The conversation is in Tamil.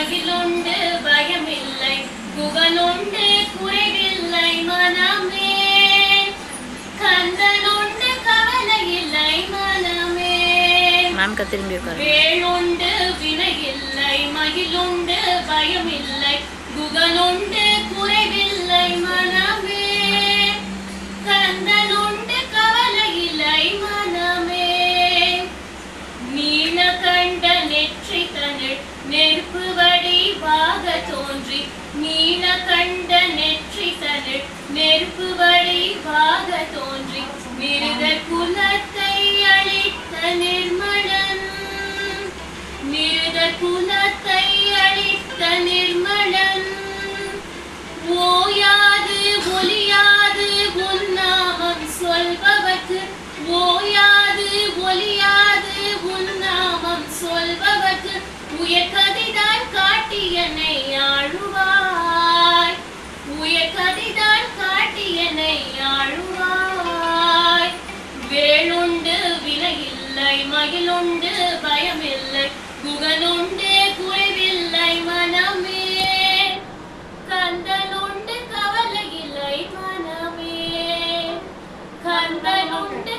மகிழுண்டு பயமில்லை குகனுண்டு குறைவில்லை மனமே கந்தனுண்டு கவலை இல்லை மனமே வேளுண்டு வினையில்லை மகிழுண்டு பயமில்லை குகனுண்டு குறைவில்லை மனமே கந்தனுண்டு கவலை இல்லை மனமே நீலகண்ட நெற்றி தனில் நெருப்பு வடிவாக தோன்றி நீலகண்ட நெற்றி தனில் நெருப்பு வடிவாக தோன்றி மிருகர் குலத்தை அழித்த நிர்மலன் மிருகர் குலத்தை அழித்த நிர்மலன் ஓயாது ஒலியாது உன்னாமம் சொல்பவர்க்கு ஓயாது ஒலியாது உன்னாமம் சொல்பவர்க்கு உயர்கதிதான் காட்டியனை ஆழுவாய் உயர்கதிதான் காட்டியனை ஆழுவாய் வேளுண்டு வினையில்லை மகிழுண்டு பயமில்லை குகனுண்டு குறைவில்லை மனமே கந்தனுண்டு கவலை இல்லை மனமே கந்தனுண்டு